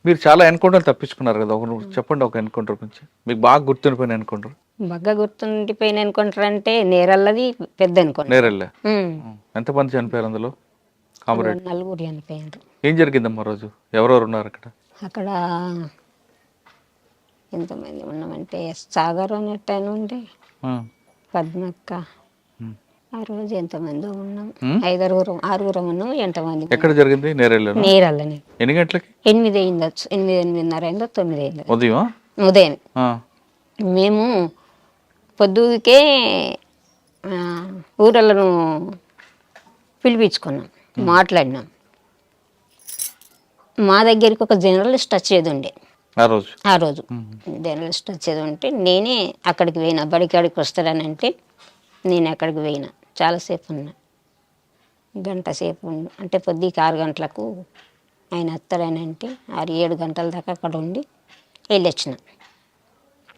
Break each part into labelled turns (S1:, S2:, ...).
S1: మీరు చాలా ఎన్కౌంటర్ తప్పించుకున్నారు కదా, చెప్పండి ఒక ఎన్కౌంటర్ గురించి, మీకు బాగా గుర్తుండిపోయిన ఎన్కౌంటర్.
S2: బాగా గుర్తుండిపోయిన ఎన్కౌంటర్ అంటే నేరల్లది పెద్ద ఎన్కౌంటర్.
S1: నేరెళ్ళే ఎంతమంది చనిపోయారు అందులో? కామరేడ్
S2: నలుగురు చనిపోయారు.
S1: ఏం జరిగిందమ్మా రోజు? ఎవరెవరు ఉన్నారు అక్కడ?
S2: అక్కడ ఎంతమంది ఉన్నామంటే సాగర్ అనేటైన ఉండే, పద్మక్క, ఆ రోజు ఎంతమంది ఉన్నాం, 6 ఉన్నాం. ఎంతమంది?
S1: ఎక్కడ జరిగింది?
S2: నేరల్లనే.
S1: ఎన్ని గంటలకి?
S2: 8 అయిందచ్చు, 8:30 అయిందో 9 అయిందో
S1: ఉదయం.
S2: మేము పొద్దుకే ఊరలను పిలిపించుకున్నాం, మాట్లాడినాం. మా దగ్గరికి ఒక జర్నలిస్ట్ వచ్చేది ఉండే ఆ రోజు. జర్నలిస్ట్ వచ్చేది ఉంటే నేనే అక్కడికి పోయినా, బడికాడికి వస్తాడని అంటే నేను అక్కడికి పోయినా. చాలాసేపు ఉన్నా, గంట సేపు అంటే పొద్దుకి 6 గంటలకు ఆయన వస్తాడని అంటే 6-7 గంటల దాకా అక్కడ ఉండి వెళ్ళొచ్చిన.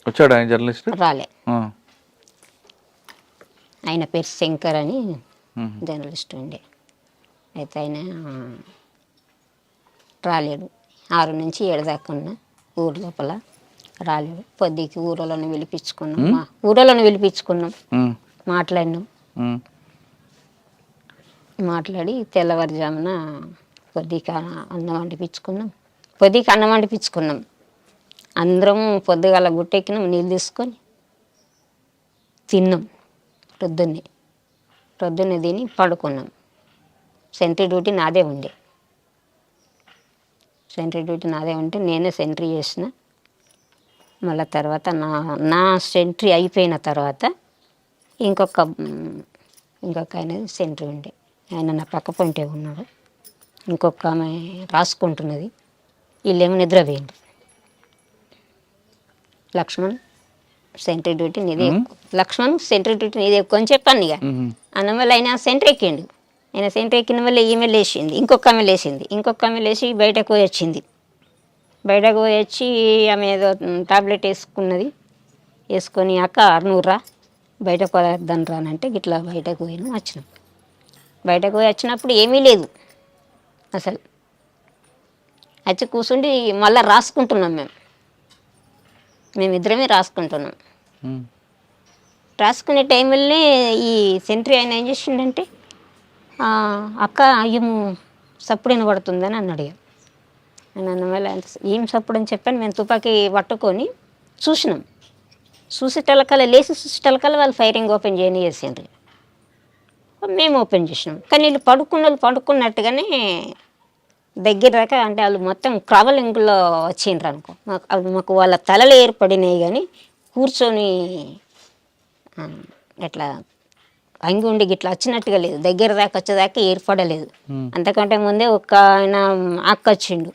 S1: వచ్చాడు ఆయన జర్నలిస్ట్? రాలే.
S2: ఆయన పేరు శంకర్ అని జర్నలిస్ట్ ఉండే. అయితే ఆయన రాలేడు. 6 నుంచి 7 దాకా ఉన్నా ఊరు లోపల, రాలేడు. పొద్దుకి ఊరలను పిలిపించుకున్నాం, మాట్లాడినాం. మాట్లాడి తెల్లవారుజామున పొద్దుకి అన్నం వండిపించుకున్నాం. అందరం పొద్దుగాల గుట్టెక్కినాం, నీళ్ళు తీసుకొని తిన్నాం. పొద్దున్నే తిని పడుకున్నాం. సెంట్రీ డ్యూటీ నాదే ఉండే. నేనే సెంట్రీ చేసిన. మళ్ళీ తర్వాత నా సెంట్రీ అయిపోయిన తర్వాత ఇంకొక ఆయన సెంట్రీ ఉండే. ఆయన నా పక్క పొంటే ఉన్నాడు. ఇంకొక ఆమె రాసుకుంటున్నది. వీళ్ళేమో నిద్రపోయింది. లక్ష్మణ్ సెంట్రీ డ్యూటీ నీదే ఎక్కువ అని చెప్పాను. ఇక అన్న వల్ల ఆయన సెంట్రీ ఎక్కిండు. ఆయన సెంట్రీ ఎక్కిన వల్ల ఈమె లేచింది, ఇంకొక ఆమె లేచి బయటకు పోయి వచ్చింది. ఆమె ఏదో టాబ్లెట్ వేసుకొని అక్క నువ్వురా బయటకు పోద్దాను రానంటే గిట్లా బయటకు వచ్చినాం. బయటకు పోయి వచ్చినప్పుడు ఏమీ లేదు అసలు. వచ్చి కూర్చుండి మళ్ళీ రాసుకుంటున్నాం. మేమిద్దరమే రాసుకుంటున్నాం. రాసుకునే టైంలోనే ఈ సెంట్రీ ఆయన ఏం చేసిండంటే, అక్క ఏమో సప్పుడు వినబడుతుందని అన్నాడు. నేను అన్నమల్ల ఏం సప్పుడు అని చెప్పాను. మేము తుపాకీ పట్టుకొని చూసినాం. చూసేటలకల్లా వాళ్ళు ఫైరింగ్ ఓపెన్ చేసిండ్రు. మేము ఓపెన్ చేసినాం. కానీ వీళ్ళు పడుకున్నట్టుగానే దగ్గర దాకా, అంటే వాళ్ళు మొత్తం క్రావలింగ్లో వచ్చిండ్రు అనుకో. మాకు వాళ్ళ తలలు ఏర్పడినాయి, కానీ కూర్చొని ఎట్లా అంగి గిట్లా వచ్చినట్టుగా లేదు. దగ్గర దాకా వచ్చేదాకా ఏర్పడలేదు. అంతకంటే ముందే ఒక ఆయన అక్క వచ్చిండు.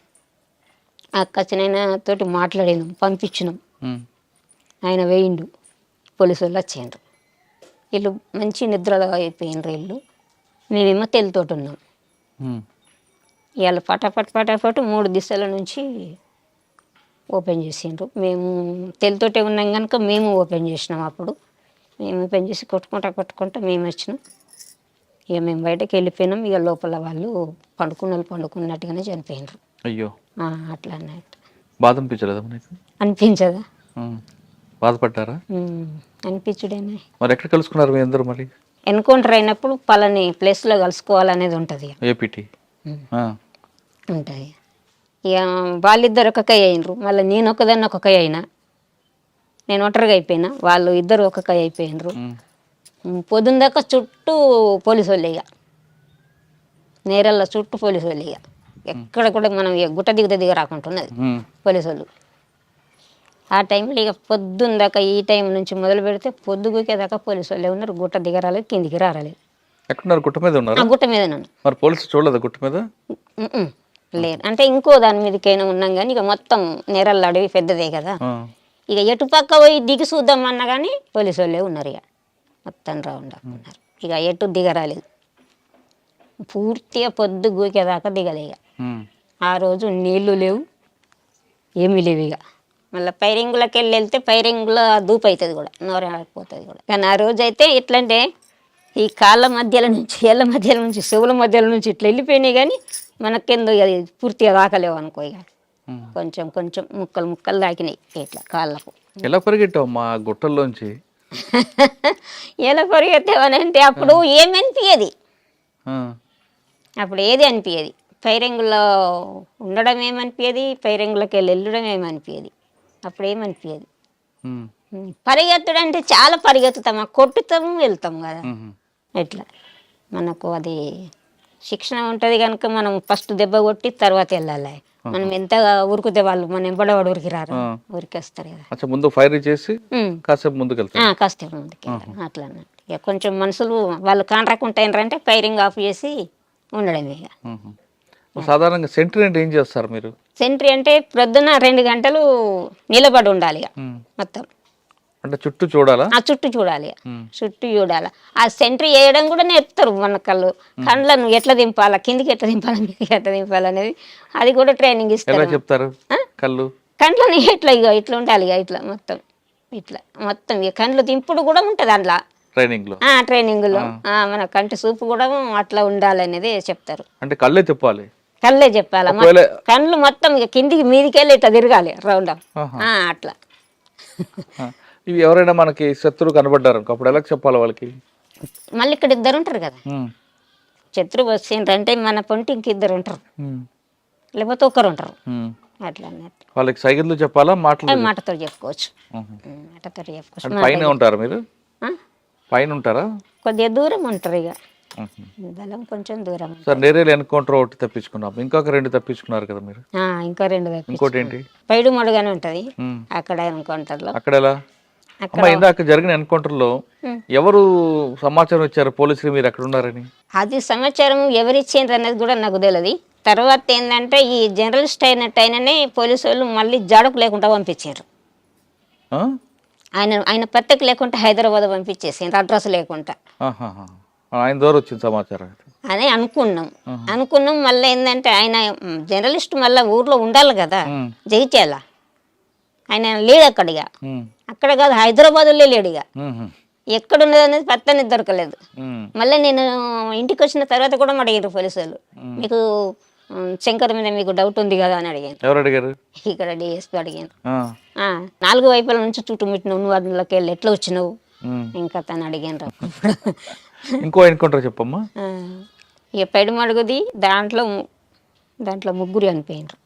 S2: వచ్చిన ఆయన తోటి మాట్లాడినాం, పంపించినాం. ఆయన వేయిండు. పోలీసు వాళ్ళు వచ్చిండ్రు. వీళ్ళు మంచి నిద్రలో అయిపోయినరు. మేమేమో తెలుతోటి ఉన్నాం. ఇవాళ పటాపట్ 3 దిశల నుంచి ఓపెన్ చేసిండ్రు. మేము తెలుతోటే ఉన్నాం కనుక మేము ఓపెన్ చేసినాం. అప్పుడు మేము ఓపెన్ చేసి కొట్టుకుంటా మేము వచ్చినాం. ఇక మేము బయటకు వెళ్ళిపోయినాం. ఇక లోపల వాళ్ళు పండుకున్నట్టుగానే చనిపోయినారు.
S1: అయ్యో,
S2: అట్లా అన్నట్టు.
S1: బాధ
S2: అనిపించదా?
S1: బాధపడ్డారా?
S2: అనిపించుడేనా.
S1: మరి ఎక్కడ కలుసుకున్నారు మీ అందరూ? మరి
S2: ఎన్కౌంటర్ అయినప్పుడు పలాని ప్లేస్లో కలుసుకోవాలనేది ఉంటుంది.
S1: ఏపీటీ
S2: ఉంటుంది. ఇక వాళ్ళిద్దరు ఒక కై అయినరు. మళ్ళీ నేను ఒకదాన్ని ఒక కై అయినా. నేను ఒంటరిగా అయిపోయినా, వాళ్ళు ఇద్దరు ఒక కై అయిపోయినరు. పొద్దున్న దాకా చుట్టూ పోలీసు వాళ్ళు. ఇక నేరల్ల చుట్టూ పోలీసు వాళ్ళు. ఇక ఎక్కడ కూడా మనం గుట్ట దిగ రాకుంటున్నది పోలీసు వాళ్ళు. ఆ టైంలో ఇక పొద్దున్న దాకా, ఈ టైం నుంచి మొదలు పెడితే పొద్దుగుకేదాకా పోలీసు వాళ్ళే ఉన్నారు. గుట్ట దిగరాలేదు, కిందికి రాలేదు.
S1: ఎక్కడున్నారు? గుట్ట మీద ఉన్నారు.
S2: గుట్ట మీద నన్ను
S1: మరి పోలీసు చూడలేదు గుట్ట మీద?
S2: లేదు. అంటే ఇంకో దాని మీదకైనా ఉన్నాం, కానీ ఇక మొత్తం నేరల్ల అడవి పెద్దదే కదా. ఇక ఎటు పక్క పోయి దిగి చూద్దామన్నా కానీ పోలీసు వాళ్ళే ఉన్నారు. ఇక మొత్తం రౌండ్ అప్ ఉన్నారు. ఇక ఎటు దిగరాలేదు. పూర్తిగా పొద్దు గూకేదాకా దిగలే. ఇక ఆ రోజు నీళ్లు లేవు, ఏమీ లేవు. ఇక మళ్ళీ పైరింగ్లోకి వెళ్తే పైరింగ్లో దూపు అవుతుంది కూడా, నోరైపోతుంది కూడా. కానీ ఆ రోజు అయితే ఎట్లంటే ఈ కాళ్ళ మధ్యలో నుంచి, ఏళ్ళ మధ్యలో నుంచి, చెవుల మధ్యలో నుంచి ఇట్లా వెళ్ళిపోయినాయి, కానీ మనకెందు అది పూర్తిగా తాకలేవు అనుకో ఇక
S1: ఉమ్.
S2: కొంచెం కొంచెం ముక్కలు ముక్కలు తాకినాయి ఇట్లా కాళ్ళకు.
S1: ఎలా పరిగెట్టావు మా గుట్టల్లోంచి?
S2: ఎలా పరిగెత్తావనంటే అప్పుడు ఏమనిపించేది,
S1: ఆ,
S2: అప్పుడు ఏది అనిపించేది. ఫైరింగ్లో ఉండడం ఏమనిపించేది, ఫైరింగ్లోకి వెళ్ళడం ఏమనిపించేది, అప్పుడు ఏమనిపించేది.
S1: ఉమ్,
S2: పరిగెత్తుడు అంటే చాలా పరిగెత్తుతాం, కొట్టుతాము వెళ్తాం కదా.
S1: ఉమ్,
S2: ఎట్లా మనకు అది శిక్షణ ఉంటుంది కనుక మనం ఫస్ట్ దెబ్బ కొట్టి తర్వాత వెళ్ళాలి. మనం ఎంతగా ఉరుకుతే వాళ్ళు మన ఎంబడవాడు ఉరికి రారు, ఉరికేస్తారు కదా.
S1: అచ్చా, ముందు ఫైర్ చేసి
S2: ఉమ్.
S1: కాసేపు ముందుకు వెళ్తాను.
S2: కాస్త ముందుకి అట్లా అన్నట్టు. ఇక కొంచెం మనుషులు వాళ్ళు కాంట్రాక్ట్ ఫైరింగ్ ఆఫ్ చేసి ఉండడమే ఇక.
S1: సాధారణంగా సెంట్రీ అంటే ఏం చేస్తారు మీరు?
S2: సెంట్రీ అంటే ప్రొద్దున 2 గంటలు నిలబడి ఉండాలి ఇక
S1: ఉమ్.
S2: మొత్తం.
S1: అంటే చుట్టూ చూడాలా?
S2: ఆ చుట్టూ చూడాలి,
S1: ఉమ్.
S2: చుట్టూ చూడాలి. ఆ సెంట్రీ వేయడం కూడా నేర్పుతారు మన కళ్ళను ఎట్లా దింపాలా, కిందికి ఎట్లా దింపాలా, మీదకి ఎట్లా దింపాలా అనేది అది కూడా ట్రైనింగ్
S1: ఎలా
S2: ఇస్తారు.
S1: చెప్తారు? కళ్ళు
S2: కండ్లని ఇట్లా ఇక ఇట్లా ఉండాలి ఇక ఇట్లా మొత్తం ఇట్లా మొత్తం ఇక కండ్లు దింపుడు కూడా ఉంటుంది అందులో
S1: ట్రైనింగ్ లో.
S2: ట్రైనింగ్లో మన కంటి చూపు కూడా అట్లా ఉండాలనేది చెప్తారు.
S1: అంటే కళ్ళే తిప్పాలి?
S2: కళ్ళే చెప్పాలా,
S1: ఒకవేళ
S2: కళ్ళు మొత్తం ఇక కిందికి మీదికి వెళ్ళి ఇట్లా తిరగాలి రౌండ్ అట్లా.
S1: ఇవి ఎవరైనా మనకి శత్రువు కనబడ్డారు అప్పుడు ఎలా చెప్పాలి వాళ్ళకి?
S2: మళ్ళీ ఇక్కడ 2 ఉంటారు కదా,
S1: ఉమ్,
S2: శత్రువు వచ్చిండ్రంటే మన పొంటి ఇంక 2 ఉంటారు,
S1: ఉమ్,
S2: లేకపోతే 1 ఉంటారు.
S1: ఉమ్.
S2: అట్లా అన్నట్టు
S1: వాళ్ళకి సైకిల్ చెప్పాలా, మాటలు?
S2: మాటతో చెప్పుకోవచ్చు,
S1: ఉహు.
S2: మాటతో
S1: అంటే
S2: చెప్పుకోవచ్చు.
S1: పైన ఉంటారు మీరు?
S2: ఆ?
S1: పైన ఉంటారా?
S2: కొద్దిగా దూరం ఉంటారు ఇక,
S1: ఉహు.
S2: దళం కొంచెం దూరం.
S1: సార్ నేరేలు ఎన్కౌంటర్ ఒకటి తప్పించుకున్నాం, ఇంకొక 2 తప్పించుకున్నారు కదా మీరు.
S2: ఇంకా 2
S1: ఇంకోటి ఏంటి?
S2: పైడు మడుగానే ఉంటుంది
S1: ఉమ్.
S2: అక్కడ ఎన్కౌంటర్లో.
S1: అక్కడ ఎలా? అమ్మ, ఇందాక జరిగిన ఎన్కౌంటర్ లో ఎవరు సమాచారం ఇచ్చారు పోలీసులు మీరు అక్కడ ఉన్నారని?
S2: అది సమాచారం ఎవరిచ్చిండ్రు అనేది కూడా నాకు తెలియదు. తర్వాత ఏంటంటే ఈ జర్నలిస్ట్ అయినట్టు ఆయననే పోలీసు వాళ్ళు మళ్ళీ జాడకు లేకుండా పంపించారు.
S1: ఆ?
S2: ఆయన పత్రిక లేకుండా హైదరాబాద్ పంపించేసిండ్రు, అడ్రస్ లేకుండా.
S1: ఆహాహా. ఆయన ద్వారా వచ్చింది సమాచారం.
S2: అని అనుకున్నాం మళ్ళీ ఏంటంటే ఆయన జర్నలిస్ట్ మళ్ళీ ఊర్లో ఉండాలి కదా,
S1: ఉమ్.
S2: జగిత్యాల. ఆయన లేడు అక్కడిగా,
S1: ఉమ్.
S2: అక్కడ కాదు హైదరాబాద్లో లేడు ఇక.
S1: ఉహు.
S2: ఎక్కడున్నది అనేది పత్తనే దొరకలేదు.
S1: ఉమ్.
S2: మళ్ళీ నేను ఇంటికి వచ్చిన తర్వాత కూడా అడిగారు పోలీసు వాళ్ళు, మీకు శంకర్ మీద మీకు డౌట్ ఉంది కదా అని అడిగాను.
S1: ఎవరు అడిగారు?
S2: ఇక్కడ డిఎస్పీ అడిగాను.
S1: ఆ.
S2: 4 వైపుల నుంచి చుట్టుముట్టినావు, నువ్వు అందులోకి వెళ్ళి ఎట్లా వచ్చినావు
S1: ఉమ్.
S2: ఇంకా తను అడిగాను.
S1: ఇంకో ఎన్కౌంటర్ చెప్పమ్మా.
S2: ఇక పెడమడుగుది దాంట్లో 3 చనిపోయినారు.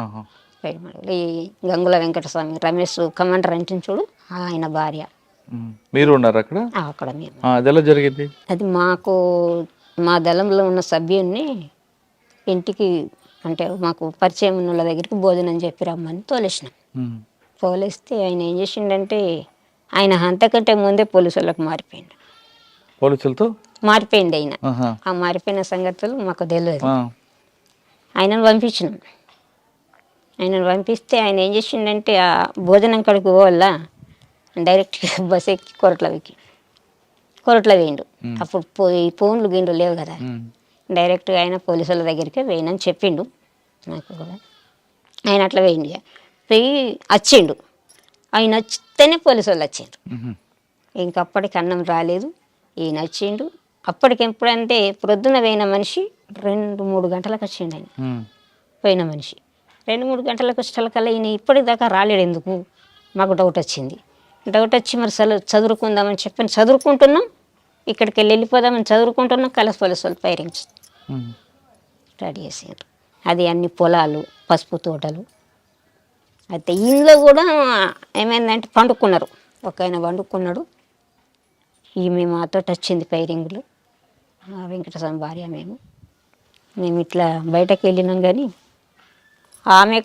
S1: ఆహా.
S2: పెడమడుగులు ఈ గంగుల వెంకటస్వామి, రమేష్ కమాండర్ అంటే చూడు, ఆయన భార్య.
S1: ఉమ్. మీరు ఉన్నారు అక్కడ?
S2: అక్కడ మేము.
S1: అది ఎలా జరిగింది?
S2: అది మా దళంలో ఉన్న సభ్యుడిని ఇంటికి అంటే మాకు పరిచయం ఉన్న వాళ్ళ దగ్గరికి భోజనం చెప్పి రమ్మని తోలేసినాం.
S1: ఉమ్.
S2: తోలేస్తే ఆయన ఏం చేసిండంటే ఆయన అంతకంటే ముందే పోలీసు వాళ్ళకి మారిపోయిండు.
S1: పోలీసులతో
S2: మారిపోయింది ఆయన.
S1: ఆహా.
S2: ఆ మారిపోయిన సంగతులు మాకు తెలియదు.
S1: ఆ.
S2: ఆయనను పంపించినాం. ఆయనను పంపిస్తే ఆయన ఏం చేసిండంటే ఆ భోజనం కడుకు పోవాల డైరెక్ట్గా బస్ ఎక్కి కొరట్లో వేయండు. అప్పుడు ఫోన్లు గిండ్లు లేవు కదా,
S1: ఉమ్.
S2: డైరెక్ట్గా ఆయన పోలీసుల దగ్గరికి వేయనని చెప్పిండు నాకు కూడా. ఆయన అట్లా వేయండి పోయి వచ్చిండు. ఆయన వచ్చితేనే పోలీసు వాళ్ళు వచ్చిండ్రు.
S1: ఉహు.
S2: ఇంకప్పటికి అన్నం రాలేదు, ఈయన వచ్చిండు. అప్పటికి ఎప్పుడంటే ప్రొద్దున పోయిన మనిషి 2-3 గంటలకు వచ్చిండు. ఆయన
S1: ఉమ్.
S2: పోయిన మనిషి 2-3 గంటలకు వచ్చేకల్లా ఈయన ఇప్పటిదాకా రాలేడు. ఎందుకు మాకు డౌట్ వచ్చింది. డౌట్ వచ్చి మరి చదువుకుందామని చెప్పి చదువుకుంటున్నాం, ఇక్కడికి వెళ్ళిపోదామని చదువుకుంటున్నాం, కలసి పోలీసు వాళ్ళు ఫైరింగ్
S1: ఉమ్.
S2: రెడీ చేసారు. అది అన్ని పొలాలు, పసుపు తోటలు. అయితే ఇంట్లో కూడా ఏమైందంటే పండుకున్నారు. ఒక ఆయన పండుకున్నాడు. ఈమె మాతో వచ్చింది ఫైరింగ్లు, వెంకటస్వామి భార్య. మేము ఇట్లా బయటకు వెళ్ళినాం కానీ ఆమె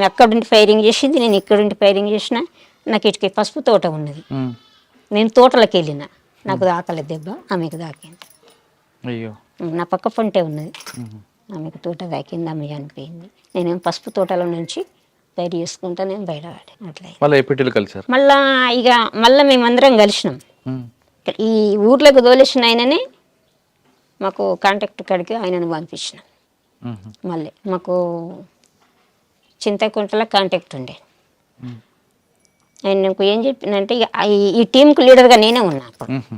S2: అక్కడుండి ఫైరింగ్ చేసింది, నేను ఇక్కడుండి ఫైరింగ్ చేసిన. నాకు ఇటుకి పసుపు తోట ఉన్నది,
S1: ఉమ్.
S2: నేను తోటలోకి వెళ్ళిన, నాకు దాకలే దెబ్బ, ఆమెకు దాకింది.
S1: అయ్యో.
S2: నా పక్క పంటే ఉన్నది,
S1: ఉహు.
S2: ఆమెకు తోట తాకింది, ఆమె చనిపోయింది. నేనేం పసుపు తోటలో నుంచి బయట చేసుకుంటా నేను బయటపడి అట్లా.
S1: మళ్ళీ ఏపీటీలు కలిసారు?
S2: మళ్ళీ మేమందరం కలిసినాం.
S1: ఉమ్.
S2: ఈ ఊర్లోకి తోలేసిన ఆయననే మాకు కాంటాక్ట్ కాడికి ఆయనను పంపించినాం.
S1: ఉహు.
S2: మళ్ళీ మాకు చింతకుంటలో కాంటాక్ట్ ఉండే.
S1: ఉమ్.
S2: ఆయన నాకు ఏం చెప్పినంటే ఈ టీంకు లీడర్గా నేనే ఉన్నా అప్పుడు.
S1: ఉహు.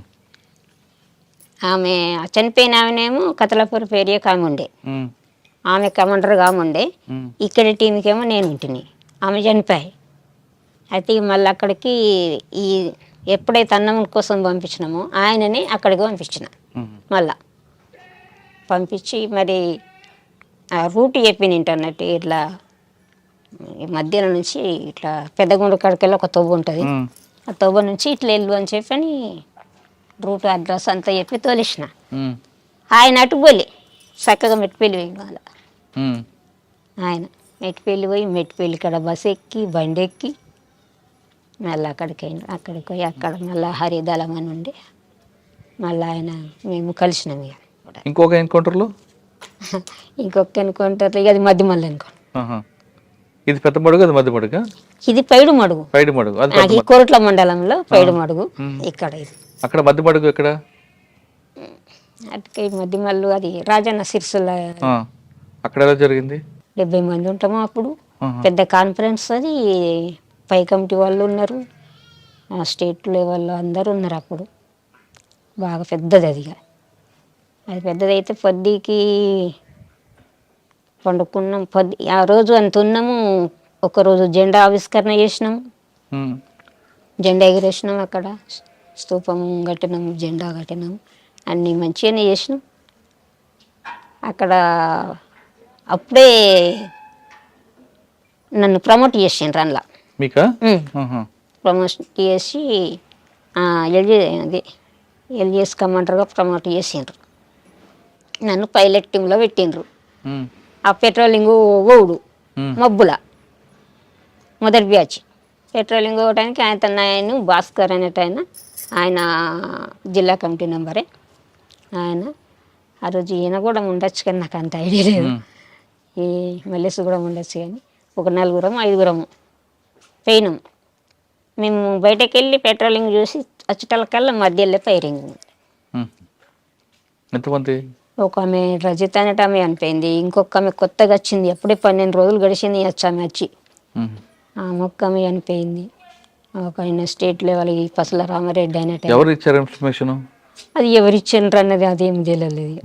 S2: ఆమె చనిపోయిన ఆమెనేమో కతలాపూర్ ఏరియాకి ఆమె ఉండే.
S1: ఉమ్.
S2: ఆమె కమాండర్గా ఉండే,
S1: ఉమ్.
S2: ఇక్కడ టీంకేమో నేను ఇంటిని. ఆమె చనిపోయి అయితే మళ్ళీ అక్కడికి ఈ ఎప్పుడైతే అన్నం కోసం పంపించినామో ఆయనని అక్కడికి పంపించిన.
S1: ఉమ్.
S2: మళ్ళా పంపించి మరి ఆ రూట్ చెప్పిన ఇంటర్నెట్ ఇట్లా ఈ మధ్యలో నుంచి ఇట్లా పెద్దగుండు కాడికెళ్ళి ఒక తవ్వు ఉంటుంది,
S1: ఉమ్.
S2: ఆ తవ్వ నుంచి ఇట్లా వెళ్ళు అని చెప్పని రూట్ అడ్రస్ అంతా చెప్పి తోలిసిన.
S1: ఉమ్.
S2: ఆయన అటు పోలే, చక్కగా మెట్టిపల్లి పోయి వాళ్ళ
S1: ఉమ్.
S2: ఆయన మెట్టిపల్లి పోయి మెట్టిపల్లి కాడ బస్ ఎక్కి బండి ఎక్కి మళ్ళీ అక్కడికి పోయి అక్కడ మళ్ళీ హరిదళం అని ఉండి మళ్ళీ ఆయన మేము కలిసినాం. ఇక
S1: ఇంకొక ఎన్కౌంటర్లో
S2: ఇంకొక అనుకుంటారు ఇక అది మధ్య మళ్ళీ అనుకోండి.
S1: ఇది పెద్ద మడుగు, అది మధ్య మడుగా?
S2: ఇది పైడు మడుగు,
S1: పైడి మడుగు అది
S2: ఈ కోరట్ల మండలంలో పైడు మడుగు. ఇక్కడ ఇది
S1: అక్కడ మధ్య మడుగు ఎక్కడ?
S2: అటుకై మధ్య మళ్ళు అది రాజన్న సిరిసిల్ల
S1: ఆ. అక్కడ ఎలా జరిగింది?
S2: 70 మంది ఉంటాము అప్పుడు.
S1: ఆహా.
S2: పెద్ద కాన్ఫరెన్స్ అది, పై కమిటీ వాళ్ళు ఉన్నారు, స్టేట్ లెవెల్లో అందరూ ఉన్నారు అప్పుడు. బాగా పెద్దది అది. ఇక అది పెద్దదైతే పొద్దుకి పండుకున్నాం. ఆ రోజు అంత ఉన్నాము. ఒకరోజు జెండా ఆవిష్కరణ చేసినాము,
S1: ఉమ్.
S2: జెండా ఎగిరేసినాం, అక్కడ స్తూపం కట్టినాము, జెండా కట్టినాము, అన్నీ మంచిగానే చేసినాం. అక్కడ అప్పుడే నన్ను ప్రమోట్ చేసిండ్రు అందులో.
S1: మీకా? ఆహా.
S2: ప్రమోట్ చేసి ఎల్జీ అది ఎల్జీఎస్ కమాండర్గా ప్రమోట్ చేసిండ్రు. నన్ను పైలట్ టీంలో పెట్టిండ్రు.
S1: ఉమ్.
S2: ఆ పెట్రోలింగ్ ఓవుడు మబ్బుల మొదటి బ్యాచ్ పెట్రోలింగ్ ఓవడానికి ఆయన భాస్కర్ అనేట ఆయన జిల్లా కమిటీ మెంబరే. ఆయన ఆ రోజు ఈయన కూడా ఉండొచ్చు కానీ నాకు అంత ఐడియా లేదు. ఈ మల్లేసు కూడా ఉండొచ్చు కానీ ఒక 4-5 పోయినాం. మేము బయటకు వెళ్ళి పెట్రోలింగ్ చూసి వచ్చేటల్లకల్లా మధ్యలో ఫైరింగ్.
S1: ఉమ్. ఎంతమంది?
S2: ఒక ఆమె రజిత అనేట ఆమె అనిపోయింది, ఇంకొక ఆమె కొత్తగా వచ్చింది, అప్పుడే 12 రోజులు గడిచింది ఆమె వచ్చి.
S1: ఉమ్.
S2: ఆ మొక్క ఆమె అనిపోయింది. ఒక ఆయన స్టేట్ లెవెల్ పసల రామారెడ్డి అనేట.
S1: ఎవరు ఇచ్చారు ఇన్ఫర్మేషన్?
S2: అది ఎవరు ఇచ్చిండ్రు అన్నది అదేం తెలియలేదు.